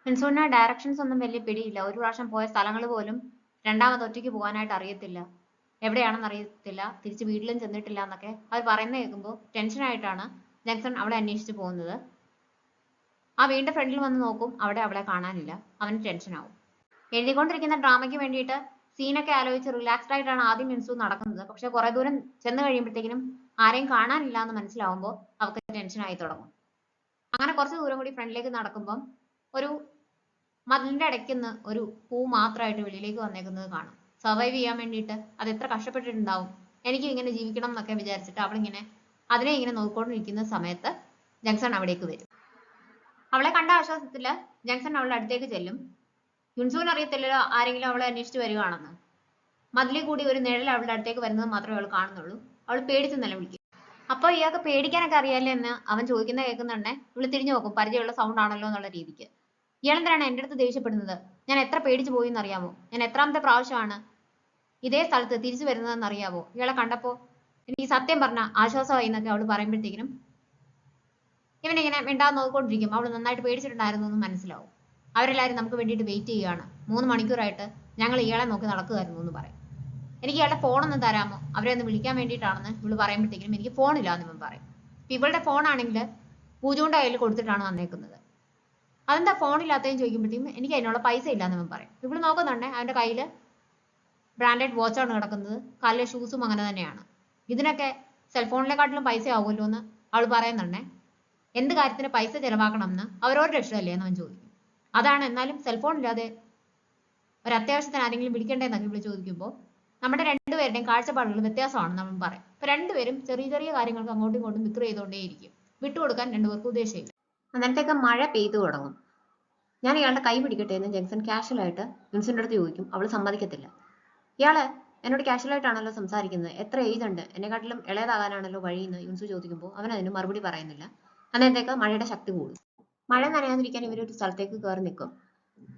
മിൻസൂണിന് directions ഒന്നും വലിയ പിടിയില്ല. ഒരു പ്രാവശ്യം പോയ സ്ഥലങ്ങൾ പോലും രണ്ടാമത് ഒറ്റയ്ക്ക് പോകാനായിട്ട് അറിയത്തില്ല. എവിടെയാണെന്ന് അറിയത്തില്ല. തിരിച്ച് വീട്ടിലും ചെന്നിട്ടില്ല എന്നൊക്കെ അവർ പറയുന്നത് കേൾക്കുമ്പോൾ ടെൻഷനായിട്ടാണ് ജങ്സൺ അവളെ അന്വേഷിച്ച് പോകുന്നത്. ആ വീടിന്റെ ഫ്രണ്ടിൽ വന്ന് നോക്കും, അവിടെ അവളെ കാണാനില്ല. അവന് ടെൻഷനാവും. എഴുതിക്കൊണ്ടിരിക്കുന്ന ഡ്രാമയ്ക്ക് വേണ്ടിയിട്ട് സീനൊക്കെ ആലോചിച്ച് റിലാക്സ്ഡ് ആയിട്ടാണ് ആദ്യം മിൻസു നടക്കുന്നത്. പക്ഷെ കുറെ ദൂരം ചെന്ന് കഴിയുമ്പോഴത്തേക്കിനും ആരെയും കാണാനില്ല എന്ന് മനസ്സിലാവുമ്പോൾ അവൾക്ക് ടെൻഷനായി തുടങ്ങും. അങ്ങനെ കുറച്ച് ദൂരം കൂടി ഫ്രണ്ടിലേക്ക് നടക്കുമ്പം ഒരു മതിലിന്റെ ഇടയ്ക്കുന്ന് ഒരു പൂ മാത്രമായിട്ട് വെളിയിലേക്ക് വന്നേക്കുന്നത് കാണാം. സർവൈവ് ചെയ്യാൻ വേണ്ടിയിട്ട് അത് എത്ര കഷ്ടപ്പെട്ടിട്ടുണ്ടാവും. എനിക്കും ഇങ്ങനെ ജീവിക്കണം എന്നൊക്കെ വിചാരിച്ചിട്ട് അവളിങ്ങനെ അതിനെ ഇങ്ങനെ നോക്കിക്കൊണ്ടിരിക്കുന്ന സമയത്ത് ജങ്സൺ അവിടേക്ക് വരും. അവളെ കണ്ട ആശ്വാസത്തില് ജങ്സൺ അവളുടെ അടുത്തേക്ക് ചെല്ലും. യുൻസുവിന് അറിയത്തില്ലല്ലോ ആരെങ്കിലും അവളെ അന്വേഷിച്ച് വരികയാണെന്ന്. മതിലിൽ കൂടി ഒരു നിഴൽ അവളുടെ അടുത്തേക്ക് വരുന്നത് മാത്രമേ അവൾ കാണുന്നുള്ളൂ. അവൾ പേടിച്ച് നിലവിളിക്കും. അപ്പൊ ഇയാൾക്ക് പേടിക്കാനൊക്കെ അറിയാലോ എന്ന് അവൻ ചോദിക്കുന്ന കേൾക്കുന്നുണ്ടെ ഇവള് തിരിഞ്ഞു നോക്കും, പരിചയമുള്ള സൗണ്ട് ആണല്ലോ എന്നുള്ള രീതിക്ക്. ഇയാളെന്തിനാണ് എൻ്റെ അടുത്ത് ദേഷ്യപ്പെടുന്നത്? ഞാൻ എത്ര പേടിച്ചു പോയി എന്നറിയാമോ? ഞാൻ എത്രാമത്തെ പ്രാവശ്യമാണ് ഇതേ സ്ഥലത്ത് തിരിച്ചു വരുന്നതെന്ന് അറിയാവോ? ഇയാളെ കണ്ടപ്പോ എനിക്ക് സത്യം പറഞ്ഞ ആശ്വാസമായി എന്നൊക്കെ അവള് പറയുമ്പോഴത്തേക്കിനും ഇവനിങ്ങനെ മിണ്ടാതെ നോക്കിക്കൊണ്ടിരിക്കും. അവള് നന്നായിട്ട് പേടിച്ചിട്ടുണ്ടായിരുന്നു എന്ന് മനസ്സിലാവും. അവരെല്ലാവരും നമുക്ക് വേണ്ടിയിട്ട് വെയിറ്റ് ചെയ്യുകയാണ്. 3 മണിക്കൂറായിട്ട് ഞങ്ങൾ ഇയാളെ നോക്കി നടക്കുമായിരുന്നു എന്ന് പറയും. എനിക്ക് ഇയാളുടെ ഫോണൊന്ന് തരാമോ? അവരെ ഒന്ന് വിളിക്കാൻ വേണ്ടിയിട്ടാണെന്ന് ഇവള് പറയുമ്പോഴത്തേക്കും എനിക്ക് ഫോണില്ല എന്ന് ഇവൻ പറയും. ഇവളുടെ ഫോണാണെങ്കിൽ പൂജുവിന്റെ കയ്യിൽ കൊടുത്തിട്ടാണ് വന്നേക്കുന്നത്. അതെന്താ ഫോണില്ലാത്തതെന്ന് ചോദിക്കുമ്പോഴത്തേക്കും എനിക്ക് അതിനുള്ള പൈസ ഇല്ലാന്ന് ഇവൻ പറയും. ഇവള് നോക്കുന്നുണ്ടെ അവന്റെ കയ്യിൽ ബ്രാൻഡഡ് വാച്ചാണ് കിടക്കുന്നത്, കാലിലെ ഷൂസും അങ്ങനെ തന്നെയാണ്. ഇതിനൊക്കെ സെൽഫോണിനെക്കാട്ടിലും പൈസ ആവുമല്ലോ എന്ന് അവൾ പറയുന്നുണ്ടെ. എന്ത് കാര്യത്തിന് പൈസ ചെലവാക്കണം എന്ന് അവരവരുടെ ഇഷ്ടമല്ലേ എന്ന് അവൻ ചോദിക്കും. അതാണ്, എന്നാലും സെൽഫോൺ ഇല്ലാതെ ഒരു അത്യാവശ്യത്തിന് ആരെങ്കിലും വിളിക്കണ്ടേന്നൊക്കെ ഇവള് ചോദിക്കുമ്പോൾ നമ്മുടെ രണ്ടുപേരുടെയും കാഴ്ചപ്പാടുകൾ വ്യത്യാസമാണെന്ന് അവൻ പറയും. അപ്പൊ രണ്ടുപേരും ചെറിയ ചെറിയ കാര്യങ്ങൾക്ക് അങ്ങോട്ടും ഇങ്ങോട്ടും വിക്ര ചെയ്തുകൊണ്ടേയിരിക്കും. വിട്ടുകൊടുക്കാൻ രണ്ടുപേർക്കും ഉദ്ദേശമില്ല. അന്നേരത്തേക്ക് മഴ പെയ്തു തുടങ്ങും. ഞാൻ ഇയാളുടെ കൈ പിടിക്കട്ടെ എന്ന് ജങ്സൺ കാഷ്വലായിട്ട് യുൻസുവിന്റെ അടുത്ത് ചോദിക്കും. അവൾ സമ്മതിക്കത്തില്ല. ഇയാള് എന്നോട് കാഷ്വലായിട്ടാണല്ലോ സംസാരിക്കുന്നത്, എത്ര ഏജ് ഉണ്ട്, എന്നെക്കാട്ടിലും ഇളയതാകാനാണല്ലോ വഴിയെന്ന് യുൻസു ചോദിക്കുമ്പോൾ അവൻ അതിന് മറുപടി പറയുന്നില്ല. അന്നേരത്തേക്ക് മഴയുടെ ശക്തി കൂടും. മഴ നനയാതിരിക്കാൻ ഇവരൊരു സ്ഥലത്തേക്ക് കയറി നിൽക്കും.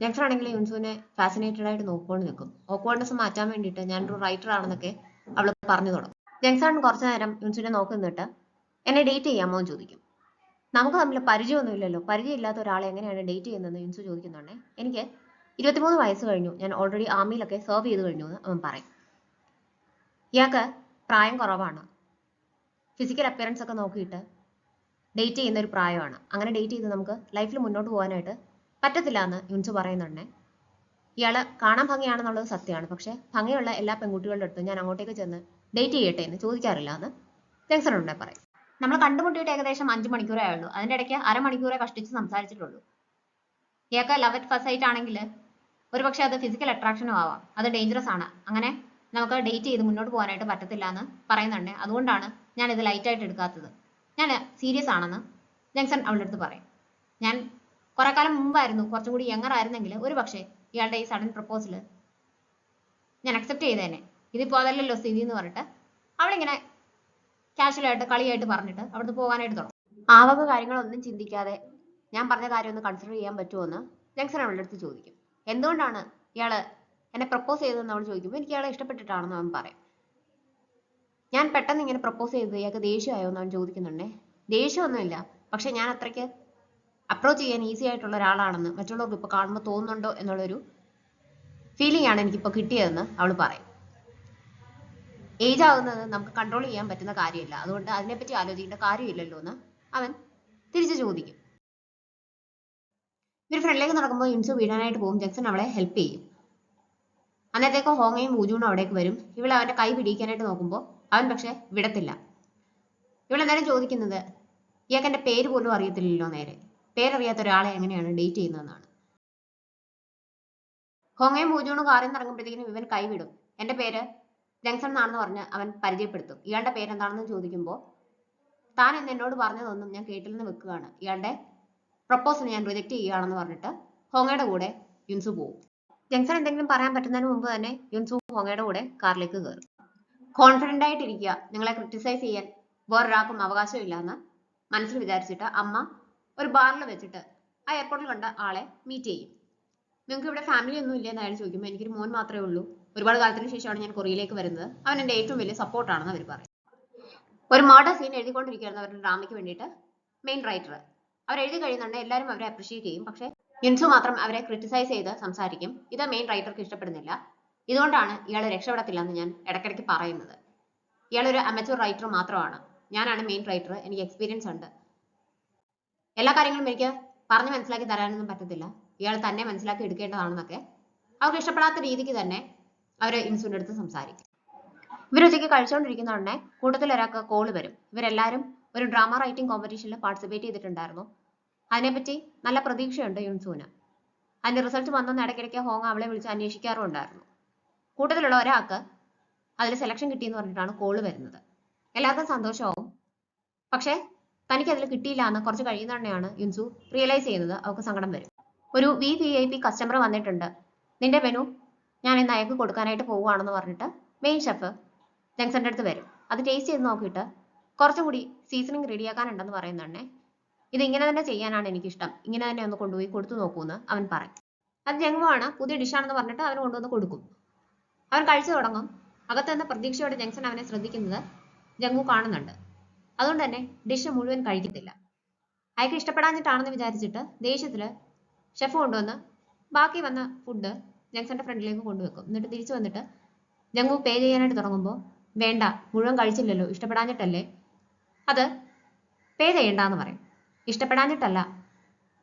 ജങ്സൺ ആണെങ്കിൽ യുൻസുവിനെ ഫാസിനേറ്റഡ് ആയിട്ട് നോക്കിക്കൊണ്ട് നിൽക്കും. ഓക്വേർഡ്നെസ് മാറ്റാൻ വേണ്ടിയിട്ട് ഞാനൊരു റൈറ്റർ ആണെന്നൊക്കെ അവൾ പറഞ്ഞു തുടങ്ങും. ജങ്സൺ കുറച്ചു നേരം യുൻസുവിനെ നോക്കി നിന്നിട്ട് എന്നെ ഡേറ്റ് ചെയ്യാമോ എന്ന് ചോദിക്കും. നമുക്ക് തമ്മിൽ പരിചയമൊന്നും ഇല്ലല്ലോ, പരിചയമില്ലാത്ത ഒരാളെ എങ്ങനെയാണ് ഡേറ്റ് ചെയ്യുന്നതെന്ന് യുൻസു ചോദിക്കുന്നുണ്ടേ. എനിക്ക് 23 വയസ്സ് കഴിഞ്ഞു, ഞാൻ ഓൾറെഡി ആർമിയിലൊക്കെ സെർവ് ചെയ്ത് കഴിഞ്ഞു എന്ന് അവൻ പറയും. ഇയാൾക്ക് പ്രായം കുറവാണ്, ഫിസിക്കൽ അപ്പിയറൻസ് ഒക്കെ നോക്കിയിട്ട് ഡേറ്റ് ചെയ്യുന്ന ഒരു പ്രായമാണ്. അങ്ങനെ ഡേറ്റ് ചെയ്ത് നമുക്ക് ലൈഫിൽ മുന്നോട്ട് പോകാനായിട്ട് പറ്റത്തില്ല എന്ന് യുൻസു പറയുന്നുണ്ടേ. ഇയാള് കാണാൻ ഭംഗിയാണെന്നുള്ളത് സത്യമാണ്, പക്ഷെ ഭംഗിയുള്ള എല്ലാ പെൺകുട്ടികളുടെ അടുത്തും ഞാൻ അങ്ങോട്ടേക്ക് ചെന്ന് ഡേറ്റ് ചെയ്യട്ടെ എന്ന് ചോദിക്കാറില്ല എന്ന് ജങ്സൺ ഉണ്ടെ പറയും. നമ്മൾ കണ്ടുമുട്ടിയിട്ട് ഏകദേശം 5 മണിക്കൂറേ ആയുള്ളൂ. അതിന്റെ ഇടയ്ക്ക് അരമണിക്കൂറെ കഷ്ടിച്ച് സംസാരിച്ചിട്ടുള്ളൂ. ഇയാൾക്ക് ലവ് അറ്റ് ഫസ്റ്റ് സൈറ്റ് ആണെങ്കിൽ ഒരുപക്ഷെ അത് ഫിസിക്കൽ അട്രാക്ഷനും ആവാം. അത് ഡേഞ്ചറസ് ആണ്. അങ്ങനെ നമുക്ക് ഡേറ്റ് ചെയ്ത് മുന്നോട്ട് പോകാനായിട്ട് പറ്റത്തില്ല എന്ന് പറയുന്നുണ്ട്. അതുകൊണ്ടാണ് ഞാൻ ഇത് ലൈറ്റ് ആയിട്ട് എടുക്കാത്തത്. ഞാൻ സീരിയസ് ആണെന്ന് ജങ്സൺ അവളുടെ അടുത്ത് പറയും. ഞാൻ കുറെ കാലം മുമ്പായിരുന്നു കുറച്ചും കൂടി യങ്ങർ ആയിരുന്നെങ്കിൽ ഒരു പക്ഷേ ഇയാളുടെ ഈ സഡൻ പ്രപ്പോസല് ഞാൻ അക്സെപ്റ്റ് ചെയ്തേനെ. ഇതിപ്പോ അതല്ലല്ലോ സ്ഥിതി എന്ന് പറഞ്ഞിട്ട് അവളിങ്ങനെ കാഷ്വലായിട്ട് കളിയായിട്ട് പറഞ്ഞിട്ട് അവിടുന്ന് പോകാനായിട്ട് തുടങ്ങും. ആ വക കാര്യങ്ങളൊന്നും ചിന്തിക്കാതെ ഞാൻ പറഞ്ഞ കാര്യം ഒന്ന് കൺസിഡർ ചെയ്യാൻ പറ്റുമോ എന്ന് ജങ്സൺ അവളുടെ അടുത്ത് ചോദിക്കും. എന്തുകൊണ്ടാണ് ഇയാള് എന്നെ പ്രപ്പോസ് ചെയ്തതെന്ന് അവൾ ചോദിക്കുമ്പോൾ എനിക്ക് ഇയാളെ ഇഷ്ടപ്പെട്ടിട്ടാണെന്ന് അവൻ പറയും. ഞാൻ പെട്ടെന്ന് ഇങ്ങനെ പ്രപ്പോസ് ചെയ്തത് ഇയാൾക്ക് ദേഷ്യമായോ എന്ന് അവൻ ചോദിക്കുന്നുണ്ടേ. ദേഷ്യമൊന്നുമില്ല, പക്ഷെ ഞാൻ അത്രയ്ക്ക് അപ്രോച്ച് ചെയ്യാൻ ഈസി ആയിട്ടുള്ള ഒരാളാണെന്ന് മറ്റുള്ളവർക്ക് ഇപ്പൊ കാണുമ്പോൾ തോന്നുന്നുണ്ടോ എന്നുള്ളൊരു ഫീലിംഗ് ആണ് എനിക്കിപ്പോൾ കിട്ടിയതെന്ന് അവൾ പറയും. ഏജ് ആവുന്നത് നമുക്ക് കൺട്രോൾ ചെയ്യാൻ പറ്റുന്ന കാര്യമല്ല, അതുകൊണ്ട് അതിനെപ്പറ്റി ആലോചിക്കേണ്ട കാര്യമില്ലല്ലോ എന്ന് അവൻ തിരിച്ചു ചോദിക്കും. ഇവർ ഫ്രണ്ടിലേക്ക് നടക്കുമ്പോൾ യുൻസു വീഴാനായിട്ട് പോകും. ജങ്സൺ അവളെ ഹെൽപ്പ് ചെയ്യും. അന്നേരത്തേക്ക് ഹോങ്ങയും വൂജുവും അവിടേക്ക് വരും. ഇവൾ അവന്റെ കൈ പിടിക്കാനായിട്ട് നോക്കുമ്പോൾ അവൻ പക്ഷെ വിടത്തില്ല. ഇവളെന്തായാലും ചോദിക്കുന്നത് ഇയാൾക്ക് എന്റെ പേര് പോലും അറിയത്തില്ലല്ലോ, നേരെ പേരറിയാത്ത ഒരാളെ എങ്ങനെയാണ് ഡേറ്റ് ചെയ്യുന്നതെന്നാണ്. ഹോങ്ങയും വൂജുവും കാറിൽ നിന്ന് ഇറങ്ങുമ്പോഴത്തേക്കും ഇവൻ കൈവിടും. എന്റെ പേര് ജങ്സൺ എന്നാണെന്ന് പറഞ്ഞ് അവൻ പരിചയപ്പെടുത്തും. ഇയാളുടെ പേരെന്താണെന്ന് ചോദിക്കുമ്പോൾ താൻ എന്ന് എന്നോട് പറഞ്ഞതൊന്നും ഞാൻ കേട്ടില്ലെന്ന് വെക്കുകയാണ്, ഇയാളുടെ പ്രപ്പോസൽ ഞാൻ റിജക്ട് ചെയ്യുകയാണെന്ന് പറഞ്ഞിട്ട് ഹോങ്ങയുടെ കൂടെ യുൻസു പോകും. ജങ്സൺ എന്തെങ്കിലും പറയാൻ പറ്റുന്നതിന് മുമ്പ് തന്നെ യുൻസു ഹോങ്ങയുടെ കൂടെ കാറിലേക്ക് കയറും. കോൺഫിഡന്റ് ആയിട്ടിരിക്കുക, നിങ്ങളെ ക്രിട്ടിസൈസ് ചെയ്യാൻ വേറൊരാൾക്കും അവകാശമില്ല എന്ന് മനസ്സിൽ വിചാരിച്ചിട്ട് അമ്മ ഒരു ബാറിൽ വെച്ചിട്ട് ആ എയർപോർട്ടിൽ കണ്ട ആളെ മീറ്റ് ചെയ്യും. നിങ്ങൾക്ക് ഇവിടെ ഫാമിലി ഒന്നും ഇല്ലെന്ന് അയാൾ ചോദിക്കുമ്പോൾ എനിക്കൊരു മോൻ മാത്രമേ ഉള്ളൂ, ഒരുപാട് കാലത്തിന് ശേഷമാണ് ഞാൻ കൊറിയയിലേക്ക് വരുന്നത്, അവൻ എൻ്റെ ഏറ്റവും വലിയ സപ്പോർട്ടാണെന്ന് അവർ പറയും. ഒരു മർഡർ സീൻ എഴുതിക്കൊണ്ടിരിക്കുകയായിരുന്നു അവരുടെ ഡ്രാമയ്ക്ക് വേണ്ടിയിട്ട് മെയിൻ റൈറ്റർ. അവർ എഴുതി കഴിയുന്നുണ്ട്, എല്ലാവരും അവരെ അപ്രീഷിയേറ്റ് ചെയ്യും. പക്ഷേ യുൻസു മാത്രം അവരെ ക്രിട്ടിസൈസ് ചെയ്ത് സംസാരിക്കും. ഇത് മെയിൻ റൈറ്റർക്ക് ഇഷ്ടപ്പെടുന്നില്ല. ഇതുകൊണ്ടാണ് ഇയാൾ രക്ഷപ്പെടത്തില്ല എന്ന് ഞാൻ ഇടയ്ക്കിടയ്ക്ക് പറയുന്നത്. ഇയാളൊരു അമച്വർ റൈറ്റർ മാത്രമാണ്. ഞാനാണ് മെയിൻ റൈറ്റർ. എനിക്ക് എക്സ്പീരിയൻസ് ഉണ്ട്. എല്ലാ കാര്യങ്ങളും എനിക്ക് പറഞ്ഞ് മനസ്സിലാക്കി തരാനൊന്നും പറ്റത്തില്ല. ഇയാൾ തന്നെ മനസ്സിലാക്കി എടുക്കേണ്ടതാണെന്നൊക്കെ അവർക്ക് ഇഷ്ടപ്പെടാത്ത രീതിക്ക് തന്നെ അവർ യുൻസുവിൻ്റെ അടുത്ത് സംസാരിക്കും. ഇവരുച്ചയ്ക്ക് കഴിച്ചുകൊണ്ടിരിക്കുന്ന ഉടനെ കൂട്ടത്തിൽ ഒരാൾക്ക് കോള് വരും. ഇവരെല്ലാവരും ഒരു ഡ്രാമ റൈറ്റിംഗ് കോമ്പറ്റീഷനിൽ പാർട്ടിസിപ്പേറ്റ് ചെയ്തിട്ടുണ്ടായിരുന്നു. അതിനെപ്പറ്റി നല്ല പ്രതീക്ഷയുണ്ട് യുൻസുവിന്. അതിന്റെ റിസൾട്ട് വന്നെന്ന് ഇടയ്ക്കിടയ്ക്ക് ഹോങ് അവളെ വിളിച്ച് അന്വേഷിക്കാറുണ്ടായിരുന്നു. കൂട്ടത്തിലുള്ള ഒരാൾക്ക് അതിൽ സെലക്ഷൻ കിട്ടിയെന്ന് പറഞ്ഞിട്ടാണ് കോള് വരുന്നത്. എല്ലാവർക്കും സന്തോഷമാവും. പക്ഷേ തനിക്ക് അതിൽ കിട്ടിയില്ല എന്ന് കുറച്ച് കഴിയുന്നതന്നെയാണ് യുൻസു റിയലൈസ് ചെയ്യുന്നത്. അവൾക്ക് സങ്കടം വരും. ഒരു VIP കസ്റ്റമർ വന്നിട്ടുണ്ട്, നിന്റെ മെനു ഞാൻ ഇന്ന് അയക്ക് കൊടുക്കാനായിട്ട് പോവുകയാണെന്ന് പറഞ്ഞിട്ട് മെയിൻ ഷെഫ് ജങ്സന്റെ അടുത്ത് വരും. അത് ടേസ്റ്റ് ചെയ്ത് നോക്കിയിട്ട് കുറച്ചും കൂടി സീസണിങ് റെഡിയാക്കാനുണ്ടെന്ന് പറയുന്നുണ്ടേ. ഇത് ഇങ്ങനെ തന്നെ ചെയ്യാനാണ് എനിക്കിഷ്ടം, ഇങ്ങനെ തന്നെ ഒന്ന് കൊണ്ടുപോയി കൊടുത്തു നോക്കൂന്ന് അവൻ പറയും. അത് ജങ്വാണ്, പുതിയ ഡിഷാണെന്ന് പറഞ്ഞിട്ട് അവൻ കൊണ്ടുവന്ന് കൊടുക്കും. അവൻ കഴിച്ചു തുടങ്ങും. അകത്ത് നിന്ന് പ്രതീക്ഷയോടെ ജങ്സൺ അവനെ ശ്രദ്ധിക്കുന്നത് ജംഗു കാണുന്നുണ്ട്. അതുകൊണ്ട് തന്നെ ഡിഷ് മുഴുവൻ കഴിക്കത്തില്ല. അയാൾക്ക് ഇഷ്ടപ്പെടാഞ്ഞിട്ടാണെന്ന് വിചാരിച്ചിട്ട് ദേഷ്യത്തില് ഷെഫ് കൊണ്ടുവന്ന് ബാക്കി വന്ന ഫുഡ് ജങ്സന്റെ ഫ്രണ്ടിലേക്ക് കൊണ്ടുവെക്കും. എന്നിട്ട് തിരിച്ചു വന്നിട്ട് ജംഗു പേ ചെയ്യാനായിട്ട് തുടങ്ങുമ്പോൾ, വേണ്ട, മുഴുവൻ കഴിച്ചില്ലല്ലോ, ഇഷ്ടപ്പെടാഞ്ഞിട്ടല്ലേ, അത് പേ ചെയ്യണ്ടെന്ന് പറയും. ഇഷ്ടപ്പെടാഞ്ഞിട്ടല്ല,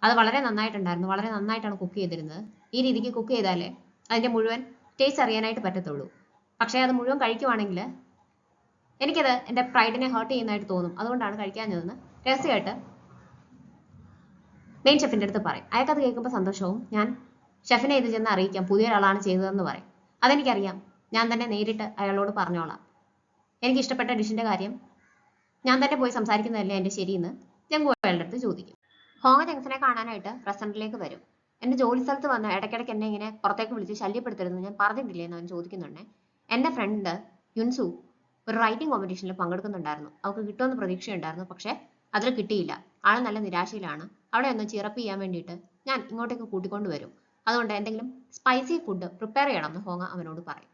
അത് വളരെ നന്നായിട്ടുണ്ടായിരുന്നു, വളരെ നന്നായിട്ടാണ് കുക്ക് ചെയ്തിരുന്നത്. ഈ രീതിക്ക് കുക്ക് ചെയ്താലേ അതിന്റെ മുഴുവൻ ടേസ്റ്റ് അറിയാനായിട്ട് പറ്റത്തുള്ളൂ. പക്ഷേ അത് മുഴുവൻ കഴിക്കുവാണെങ്കിൽ എനിക്കത് എൻ്റെ പ്രൈഡിനെ ഹേർട്ട് ചെയ്യുന്നതായിട്ട് തോന്നും. അതുകൊണ്ടാണ് കഴിക്കാഞ്ഞതെന്ന് രഹസ്യമായിട്ട് മെയിൻ ഷെഫിൻ്റെ അടുത്ത് പറയും. അയാൾക്കത് കേൾക്കുമ്പോൾ സന്തോഷവും. ഞാൻ ഷെഫിനെ ഇത് ചെന്ന് അറിയിക്കാം, പുതിയൊരാളാണ് ചെയ്തതെന്ന് പറയും. അതെനിക്കറിയാം, ഞാൻ തന്നെ നേരിട്ട് അയാളോട് പറഞ്ഞോളാം. എനിക്ക് ഇഷ്ടപ്പെട്ട ഡിഷിൻ്റെ കാര്യം ഞാൻ തന്നെ പോയി സംസാരിക്കുന്നതല്ലേ എൻ്റെ ശരിയെന്ന് ജംഗു അയാളുടെ അടുത്ത് ചോദിക്കും. ഹോങ് ജങ്സനെ കാണാനായിട്ട് റെസ്റ്റോറൻറ്റിലേക്ക് വരും. എൻ്റെ ജോലി സ്ഥലത്ത് വന്ന് ഇടയ്ക്കിടയ്ക്ക് എന്നെ ഇങ്ങനെ പുറത്തേക്ക് വിളിച്ച് ശല്യപ്പെടുത്തരുതെന്ന് ഞാൻ പറഞ്ഞിട്ടില്ലേ എന്ന് അവൻ ചോദിക്കുന്നുണ്ടേ. എൻ്റെ ഫ്രണ്ട് യുൻസു ഒരു റൈറ്റിംഗ് കോമ്പറ്റീഷനിൽ പങ്കെടുക്കുന്നുണ്ടായിരുന്നു. അവൾക്ക് കിട്ടുമെന്ന് പ്രതീക്ഷയുണ്ടായിരുന്നു. പക്ഷേ അതിൽ കിട്ടിയില്ല. ആൾ നല്ല നിരാശയിലാണ്. അവിടെ ഒന്ന് ചിറപ്പ് ചെയ്യാൻ വേണ്ടിയിട്ട് ഞാൻ ഇങ്ങോട്ടേക്ക് കൂട്ടിക്കൊണ്ട് വരും. അതുകൊണ്ട് എന്തെങ്കിലും സ്പൈസി ഫുഡ് പ്രിപ്പയർ ചെയ്യണമെന്ന് ഹോങ് അവനോട് പറയും.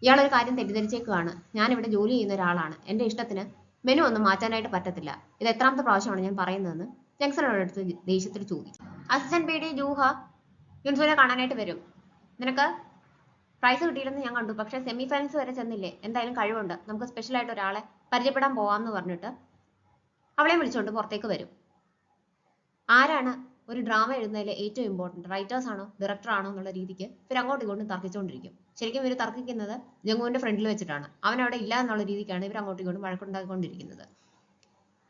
ഇയാളൊരു കാര്യം തെറ്റിദ്ധരിച്ചേക്കുകയാണ്. ഞാനിവിടെ ജോലി ചെയ്യുന്ന ഒരാളാണ്. എൻ്റെ ഇഷ്ടത്തിന് മെനു ഒന്നും മാറ്റാനായിട്ട് പറ്റത്തില്ല. ഇത് എത്രാമത്തെ പ്രാവശ്യമാണ് ഞാൻ പറയുന്നതെന്ന് ജങ്സനോട് അടുത്ത് ദേഷ്യത്തിൽ ചോദിക്കും. അസിസ്റ്റന്റ് PD ജൂഹ യുൻസുവിനെ കാണാനായിട്ട് വരും. നിനക്ക് പ്രൈസ് കിട്ടിയില്ലെന്ന് ഞാൻ കണ്ടു, പക്ഷേ സെമി ഫൈനൽസ് വരെ ചെന്നില്ലേ, എന്തായാലും കഴിവുണ്ട്, നമുക്ക് സ്പെഷ്യലായിട്ട് ഒരാളെ പരിചയപ്പെടാൻ പോവാമെന്ന് പറഞ്ഞിട്ട് അവളെ വിളിച്ചുകൊണ്ട് പുറത്തേക്ക് വരും. ആരാണ് ഒരു ഡ്രാമ എഴുതുന്നതിൽ ഏറ്റവും ഇമ്പോർട്ടൻറ്റ്, റൈറ്റേഴ്സ് ആണോ ഡയറക്ടർ ആണോ എന്നുള്ള രീതിക്ക് ഇവർ അങ്ങോട്ടും ഇങ്ങോട്ടും തർക്കിച്ചുകൊണ്ടിരിക്കും. ശരിക്കും ഇവർ തർക്കിക്കുന്നത് ജംഗുവിന്റെ ഫ്രണ്ടിൽ വെച്ചിട്ടാണ്. അവൻ അവിടെ ഇല്ല എന്നുള്ള രീതിക്കാണ് ഇവർ അങ്ങോട്ടും ഇങ്ങോട്ടും വഴക്കുണ്ടാക്കിക്കൊണ്ടിരിക്കുന്നത്.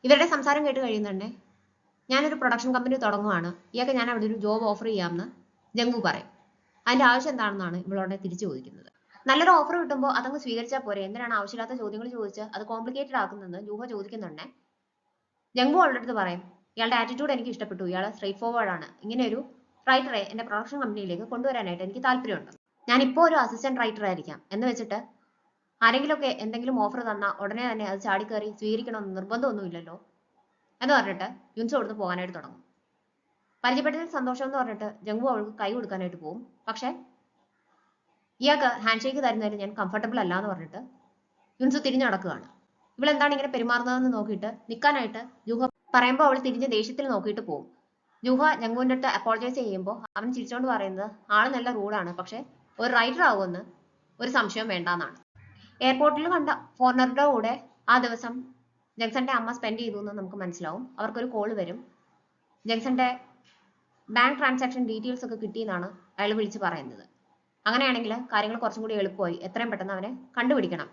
ഇവരുടെ സംസാരം കേട്ട് കഴിയുന്നുണ്ടേ, ഞാനൊരു പ്രൊഡക്ഷൻ കമ്പനി തുടങ്ങുവാണ്, ഇയാൾക്ക് ഞാൻ അവിടെ ഒരു ജോബ് ഓഫർ ചെയ്യാമെന്ന് ജംഗു പറയും. അതിന്റെ ആവശ്യം എന്താണെന്നാണ് ഇവളോടെ തിരിച്ചു ചോദിക്കുന്നത്. നല്ലൊരു ഓഫർ കിട്ടുമ്പോൾ അതങ്ങ് സ്വീകരിച്ചാൽ പോരെ, എന്തിനാണ് ആവശ്യമില്ലാത്ത ചോദ്യങ്ങൾ ചോദിച്ച് അത് കോംപ്ലിക്കേറ്റഡ് ആക്കുന്നതെന്ന് ജൂഹ ചോദിക്കുന്നുണ്ടേ. ജംഗു അവളുടെ അടുത്ത് പറയും, ഇയാളുടെ ആറ്റിറ്റ്യൂഡ് എനിക്ക് ഇഷ്ടപ്പെട്ടു, ഇയാൾ സ്ട്രേറ്റ് ഫോർവേഡ് ആണ്. ഇങ്ങനെ ഒരു റൈറ്ററെ എൻ്റെ പ്രൊഡക്ഷൻ കമ്പനിയിലേക്ക് കൊണ്ടുവരാനായിട്ട് എനിക്ക് താല്പര്യമുണ്ട്. ഞാനിപ്പോൾ ഒരു അസിസ്റ്റന്റ് റൈറ്റർ ആയിരിക്കാം എന്ന് വെച്ചിട്ട് ആരെങ്കിലുമൊക്കെ എന്തെങ്കിലും ഓഫർ തന്നാൽ ഉടനെ തന്നെ അത് ചാടിക്കയറി സ്വീകരിക്കണമെന്ന് നിർബന്ധമൊന്നുമില്ലല്ലോ എന്ന് പറഞ്ഞിട്ട് യുൻസു അവിടുന്ന് പോകാനായിട്ട് തുടങ്ങും. പരിചയപ്പെട്ടതിൽ സന്തോഷം എന്ന് പറഞ്ഞിട്ട് ജംഗു അവൾക്ക് കൈ കൊടുക്കാനായിട്ട് പോകും. പക്ഷെ ഇയാൾക്ക് ഹാൻഡ് ഷേക്ക് തരുന്നതിൽ ഞാൻ കംഫർട്ടബിൾ അല്ല എന്ന് പറഞ്ഞിട്ട് യുൻസു തിരിഞ്ഞു നടക്കുകയാണ്. ഇവളെന്താണ് ഇങ്ങനെ പെരുമാറുന്നതെന്ന് നോക്കിയിട്ട് നിൽക്കാനായിട്ട് ജൂഹ പറയുമ്പോൾ അവൾ തിരിഞ്ഞ് ദേഷ്യത്തിൽ നോക്കിയിട്ട് പോകും. ജൂഹ ജംഗുവിൻ്റെ അടുത്ത് അപ്പോളജൈസ് ചെയ്യുമ്പോൾ അവൻ ചിരിച്ചോണ്ട് പറയുന്നത് ആള് നല്ല റൂഡാണ്, പക്ഷെ ഒരു റൈറ്റർ ആവുമെന്ന് ഒരു സംശയം വേണ്ടാന്നാണ്. എയർപോർട്ടിൽ കണ്ട ഫോറിനറുടെ കൂടെ ആ ദിവസം ജങ്സന്റെ അമ്മ സ്പെൻഡ് ചെയ്തു എന്ന് നമുക്ക് മനസ്സിലാവും. അവർക്കൊരു കോൾ വരും. ജങ്സന്റെ ബാങ്ക് ട്രാൻസാക്ഷൻ ഡീറ്റെയിൽസ് ഒക്കെ കിട്ടിയെന്നാണ് അയാൾ വിളിച്ച് പറയുന്നത്. അങ്ങനെയാണെങ്കിൽ കാര്യങ്ങൾ കുറച്ചും കൂടി എളുപ്പമായി. എത്രയും പെട്ടെന്ന് അവനെ കണ്ടുപിടിക്കണം.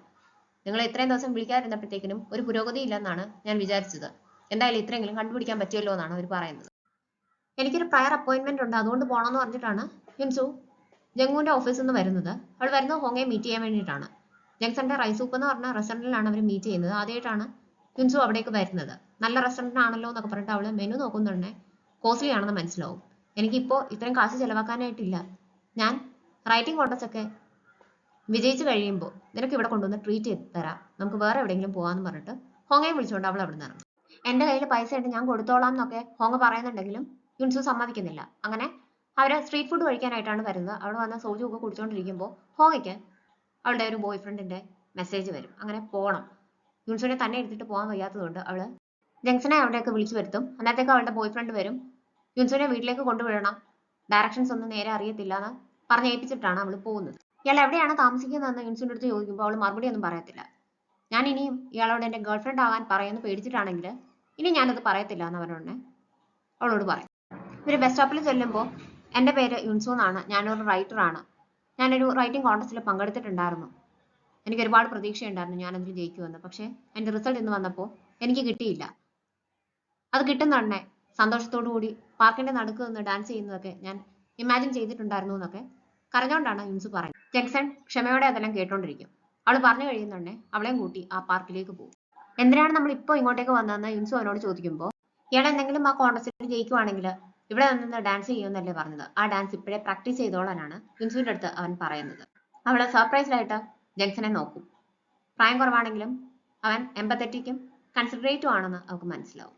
നിങ്ങൾ ഇത്രയും ദിവസം വിളിക്കാതിരുന്നപ്പോഴത്തേക്കിനും ഒരു പുരോഗതി ഇല്ലെന്നാണ് ഞാൻ വിചാരിച്ചത്. എന്തായാലും ഇത്രയെങ്കിലും കണ്ടുപിടിക്കാൻ പറ്റുമല്ലോ എന്നാണ് അവർ പറയുന്നത്. എനിക്കൊരു പ്രയർ അപ്പോയിന്റ്മെന്റ് ഉണ്ട്, അതുകൊണ്ട് പോകണമെന്ന് പറഞ്ഞിട്ടാണ് യുൻസു ജംഗുവിന്റെ ഓഫീസിൽ നിന്ന് വരുന്നത്. അവൾ വരുന്നത് ഹോങ്ങയെ മീറ്റ് ചെയ്യാൻ വേണ്ടിയിട്ടാണ്. ജങ്സന്റെ റൈസ് സൂപ്പ് എന്ന് പറഞ്ഞ റെസ്റ്റോറൻറ്റിലാണ് അവർ മീറ്റ് ചെയ്യുന്നത്. ആദ്യമായിട്ടാണ് യുൻസു അവിടേക്ക് വരുന്നത്. നല്ല റെസ്റ്റോറൻറ്റ് ആണല്ലോ എന്നൊക്കെ പറഞ്ഞിട്ട് അവൾ മെനു നോക്കുന്നുണ്ടേ കോസ്റ്റ്ലി ആണെന്ന് മനസ്സിലാവും. എനിക്കിപ്പോൾ ഇത്രയും കാശ് ചിലവാക്കാനായിട്ടില്ല. ഞാൻ റൈറ്റിംഗ് കോൺടെസ്റ്റ് ഒക്കെ വിജയിച്ച് കഴിയുമ്പോൾ നിനക്ക് ഇവിടെ കൊണ്ടുവന്ന് ട്രീറ്റ് ചെയ്ത് തരാം, നമുക്ക് വേറെ എവിടെയെങ്കിലും പോകാമെന്ന് പറഞ്ഞിട്ട് ഹോങ്ങയെ വിളിച്ചുകൊണ്ട് അവൾ അവിടെ നിന്ന് ഇറങ്ങും. എൻ്റെ കയ്യിൽ പൈസ ഉണ്ട്, ഞാൻ കൊടുത്തോളാം എന്നൊക്കെ ഹോങ്ങ പറയുന്നുണ്ടെങ്കിലും യുൻസു സമ്മതിക്കുന്നില്ല. അങ്ങനെ അവര് സ്ട്രീറ്റ് ഫുഡ് കഴിക്കാനായിട്ടാണ് വരുന്നത്. അവിടെ വന്ന് സോജു ഒക്കെ കുടിച്ചുകൊണ്ടിരിക്കുമ്പോൾ ഹോങ്ങയ്ക്ക് അവളുടെ ഒരു ബോയ് ഫ്രണ്ടിന്റെ മെസ്സേജ് വരും. അങ്ങനെ പോകണം. യുൻസുവിനെ തന്നെ എടുത്തിട്ട് പോകാൻ വയ്യാത്തതുകൊണ്ട് അവള് ജങ്സനെ അവിടെയൊക്കെ വിളിച്ചു വരുത്തും. അന്നേരത്തേക്ക് അവളുടെ ബോയ് ഫ്രണ്ട് വരും. യുൻസുവിനെ വീട്ടിലേക്ക് കൊണ്ടുവിടണം, ഡയറക്ഷൻസ് ഒന്നും നേരെ അറിയത്തില്ല എന്ന് പറഞ്ഞേൽപ്പിച്ചിട്ടാണ് അവൾ പോകുന്നത്. ഇയാൾ എവിടെയാണ് താമസിക്കുന്നതെന്ന് യുൻസുവിന്റെ അടുത്ത് ചോദിക്കുമ്പോൾ അവൾ മറുപടി ഒന്നും പറയത്തില്ല. ഞാൻ ഇനിയും ഇയാളോട് എന്റെ ഗേൾഫ്രണ്ട് ആകാൻ പറയുമെന്ന് പേടിച്ചിട്ടാണെങ്കിൽ ഇനി ഞാനത് പറയത്തില്ല എന്ന് അവരോട് അവളോട് പറയും. ഇവര് ബസ് സ്റ്റോപ്പിൽ ചെല്ലുമ്പോൾ എൻ്റെ പേര് യുൻസു എന്നാണ്, ഞാനൊരു റൈറ്ററാണ്, ഞാനൊരു റൈറ്റിംഗ് കോൺടെസ്റ്റിൽ പങ്കെടുത്തിട്ടുണ്ടായിരുന്നു, എനിക്ക് ഒരുപാട് പ്രതീക്ഷയുണ്ടായിരുന്നു ഞാൻ അതിൽ ജയിക്കുമെന്ന്. പക്ഷേ എൻ്റെ റിസൾട്ട് ഇന്ന് വന്നപ്പോൾ എനിക്ക് കിട്ടിയില്ല. അത് കിട്ടുന്ന തന്നെ സന്തോഷത്തോടു കൂടി പാർക്കിന്റെ നടുക്ക് നിന്ന് ഡാൻസ് ചെയ്യുന്നതൊക്കെ ഞാൻ ഇമാജിൻ ചെയ്തിട്ടുണ്ടായിരുന്നു എന്നൊക്കെ കരഞ്ഞോണ്ടാണ് യുൻസു പറയുന്നത്. ജെക്സൺ ക്ഷമയോടെ അതെല്ലാം കേട്ടോണ്ടിരിക്കും. അവൾ പറഞ്ഞു കഴിയുന്നുണ്ടേ അവളെയും കൂട്ടി ആ പാർക്കിലേക്ക് പോകും. എന്തിനാണ് നമ്മൾ ഇപ്പോൾ ഇങ്ങോട്ടേക്ക് വന്നതെന്ന് യുൻസു അവനോട് ചോദിക്കുമ്പോൾ ഇയാൾ എന്തെങ്കിലും ആ കോൺടെസ്റ്റിൽ ജയിക്കുവാണെങ്കിൽ ഇവിടെ നിന്ന് ഡാൻസ് ചെയ്യുമെന്നല്ലേ പറഞ്ഞത്, ആ ഡാൻസ് ഇപ്പോഴേ പ്രാക്ടീസ് ചെയ്തോളാനാണ് യുൻസുവിന്റെ അടുത്ത് അവൻ പറയുന്നത്. അവള് സർപ്രൈസ്ഡ് ആയിട്ട് ജെക്സനെ നോക്കും. പ്രായം കുറവാണെങ്കിലും അവൻ എമ്പത്തറ്റിക്കും കൺസിഡറേറ്റീവ് ആണെന്ന് അവൾക്ക് മനസ്സിലാവും.